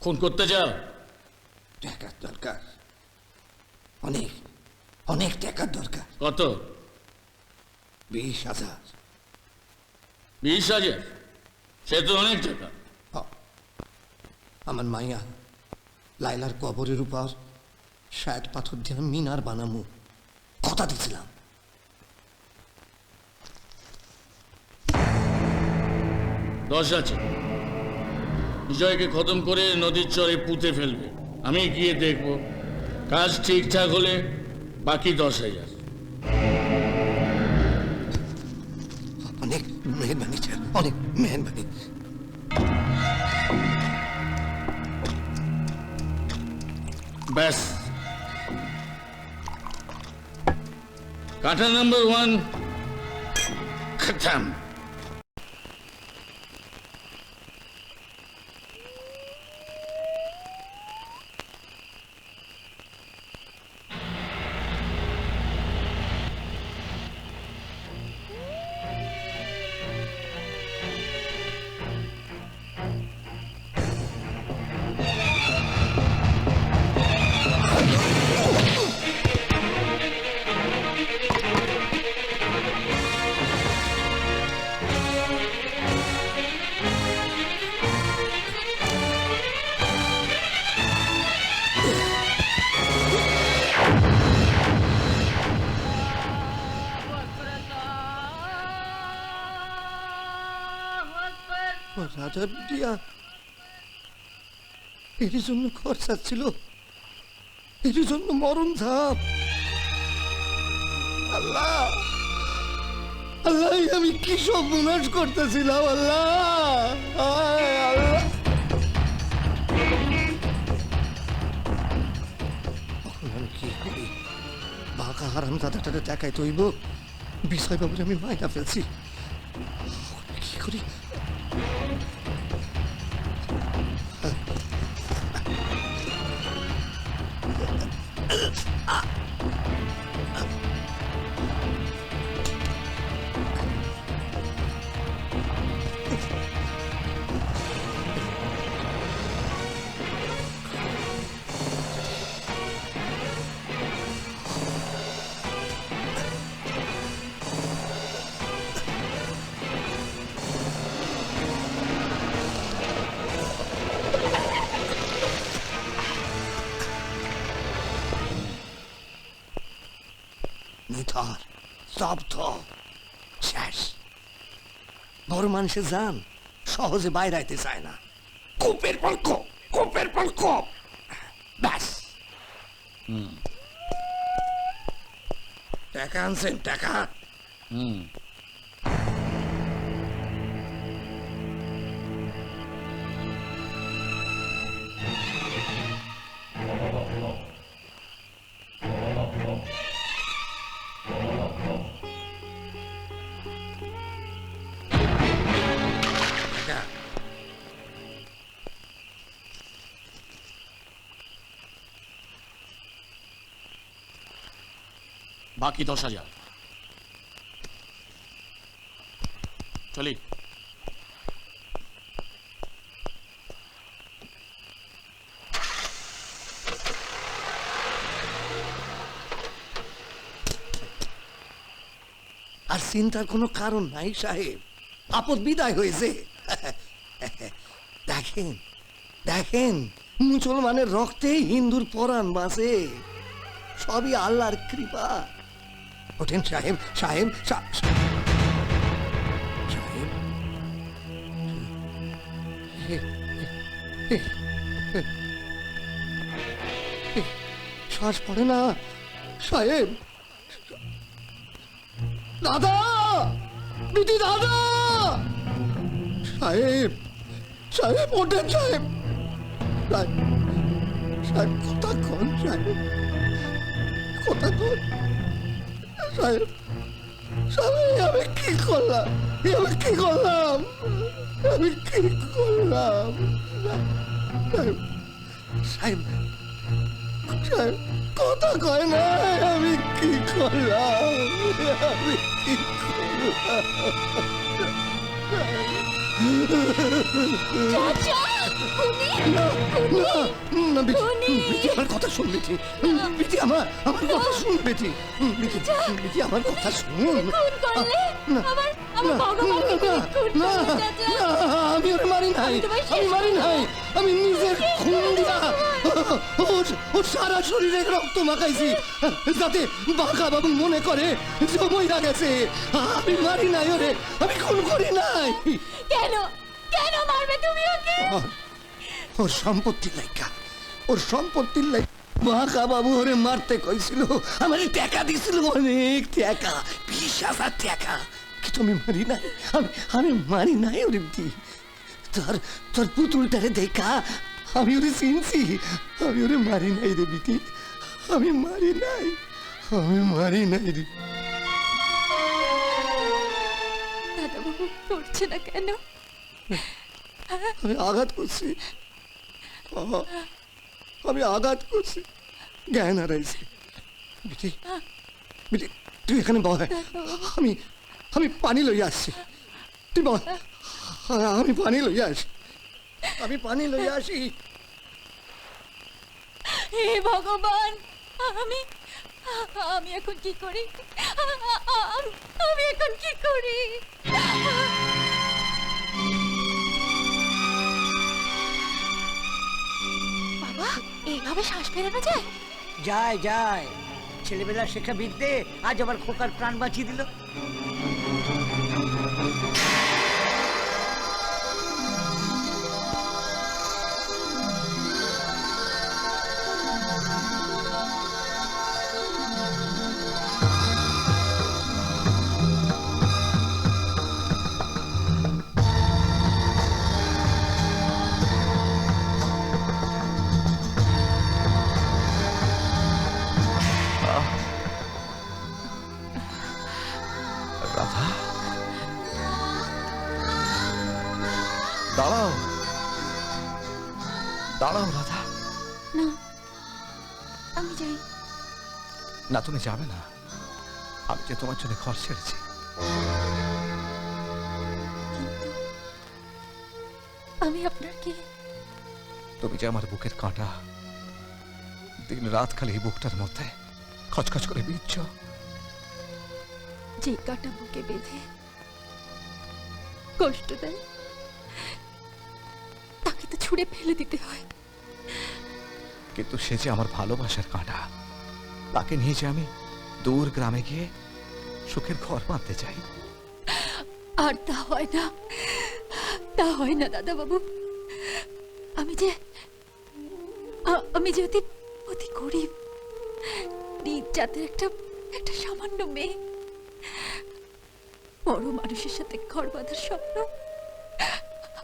খুন করতে চাও? টাকার দরকার, অনেক অনেক টাকার দরকার। কত? 20,000। 20,000? সে তো অনেক টাকা। আমার মাইয়া লাইলার কবরের উপর 60 পাথর দিয়ে মিনার বানামু, কথা দিছিলাম। 10 আছে। বিজয়কে খতম করে নদীর চরে পুঁতে ফেলবে, আমি গিয়ে দেখব। কাজ ঠিকঠাক হলে বাকি 10,000। অনেক মেহরবানি স্যার, অনেক মেহরবানি। ব্যাস, কাঠা নাম্বার 1 খতম। রাজার দিয়া এর জন্য খরচা ছিল, এর জন্য মরণ ঝাপ। আল্লাহ আল্লাহ, আমি কি সব বিনাশ করতেছিলাম। আল্লাহ আল্লাহ, এখন আমি কি করি? বাঁকা হারাম দাদাটারে দেখাই তৈব বিষয় বাবুর আমি মাইনা ফেলছি, কি করি? নিথর, স্তব্ধ, শেষ। বড় মানুষে যান সহজে বাইরে আইতে চায় না। কোপের পর কোপ, কোপের পর কোপ, ব্যাস। টাকা আনছেন? টাকা বাকি 10,000। চলি। আর চিন্তার কোনো কারণ নাই সাহেব, আপদ বিদায় হয়েছে। দেখেন দেখেন, মুসলমানের রক্তেই হিন্দুর পরাণ বাঁচে, সবই আল্লাহর কৃপা। ওঠেন সাহেব, সাহেব সাহেব, শ্বাস পড়ে না সাহেব। দাদা, বিটি দাদা, সাহেব সাহেব ওঠেন সাহেব, সাহেব কথা কন, সাহেব কথা কন, সাহেব সাহেব, আমি কি করলাম, আমি কি করলাম, আমি কি করলাম? সাহেব সাহেব সাহেব কথা কয় না, আমি কি করলাম, আমি কি করলাম? চাচা, উনি না বিটি, টুনি! বিটি আমার কথা শুন বিটি, বিটি আমার কথা শুন বিটি, বিটি, বিটি আমার কথা শুন। খুন করলে না, আমার ভগবানকে তুমি খুন না, করলে চাচা। না, আমি ওরে মারি নাই, তোমায় শেষ আমি মারি নাই, আমি নিজের খুন দিয়া ওর সারা শরীরে রক্ত মাখাইছি যাতে বাঁকা বাবু মনে করে যে ও মইরা গেছে। আমি মারি নাই ওরে, আমি খুন করি নাই। কেন কেন মারবে তুমি ওকে? ওর সম্পত্তির লাইকা, ওর সম্পত্তির লাইকা বাঁকা বাবু ওরে মারতে কইছিল, আমার টাকা দিছিল, অনেক টাকা, 20,000 টাকা, কিন্তু আমি মারি নাই, আমি মারি নাই ওরে দি। তোর পুতুলটারে দেখা আমি ওরে চিনছি, আমি ওরে মারি নাই রে বিটি, আমি মারি নাই, আমি মারি নাই রে। দাদাবাবু করছে না কেন? আমি আঘাত করছি, আমি আঘাত করছি, জ্ঞান হারাইছি। বিটি, বিটি তুই এখানে বয়, আমি পানি লইয়া আসছি, তুই বয়, আমি পানি লইয়া আসি, আমি পানি লইয়া আসি। হে ভগবান, আমি আমি এখন কি করি? আমি এখন কি করি? বাবা, এইভাবে শ্বাস ফেরানো যায়? যায় যায়, ছেলেবেলা শেখা বিদ্যে আজ আবার খোকার প্রাণ বাঁচিয়ে দিল। রাধা, দাঁড়াও, দাঁড়াও রাধা। না, আমি যাই। না, তুমি যাবে না, আমি যে তোমার জন্য ঘর ছেড়েছি। আমি আপনার কি? তুমি যে আমার বুকের কাঁটা, দিন রাত খালি এই বুকটার মধ্যে খচখচ করে বিচ্ছ। যে কাটা বুকে বেঁধে কষ্ট দেয় তাকে তো ছুঁড়ে ফেলে দিতে হয়। কিন্তু সে যে আমার ভালোবাসার কাঁটা, তাকে নিয়ে যে আমি দূর গ্রামে গিয়ে সুখের ঘর বাঁধতে চাই। আর তা হয় না, তা হয় না দাদা বাবু। আমি যে অতি গরিব, নিজ জাতের একটা সামান্য মেয়ে। বড় মানুষের সাথে ঘর বাঁধার স্বপ্ন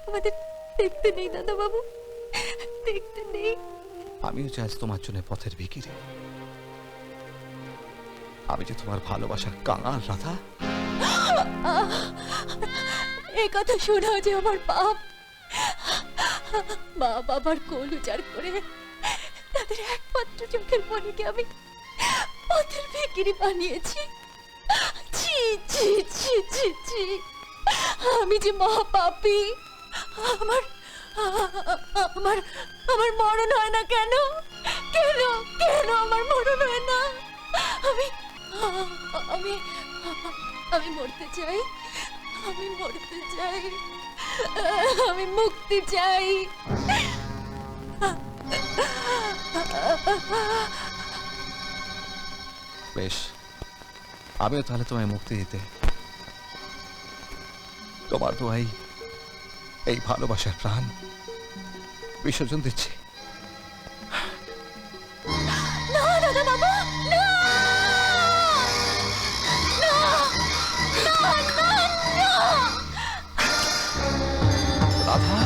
আমাদের দেখতে নেই দাদা বাবু, দেখতে নেই। আমিও যে আজ তোমার জন্য পথের ভিখিরি। আমি যে তোমার ভালোবাসার কাঙাল রাধা। এই কথা শোনা যে আমার পাপ। মা বাবার কোল উজাড় করে তাদের একমাত্র চোখের মনিকে আমি পথের ভিখিরি বানিয়েছি। ছি ছি ছি ছি ছি, আমি যে মহাপাপী। আমার আমার আমার মরণ হয় না কেন? কেন কেন আমার মরণ হয় না? আমি আমি আমি মরতে চাই, আমি মরতে চাই, আমি মুক্তি চাই। বেশ, আমিও তাহলে তোমায় মুক্তি দিতে তোমার দোয়াই এই ভালোবাসার প্রাণ বিসর্জন দিচ্ছি। না দাদা বাবা, না না না না না। রাধা,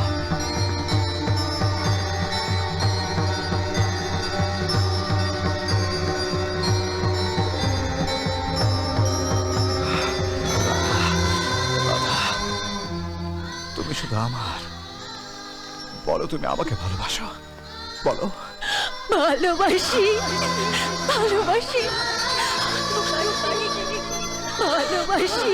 তুমি শুধু আমার, বলো তুমি আমাকে ভালোবাসো, বলো। ভালোবাসি, ভালোবাসি, ভালোবাসি।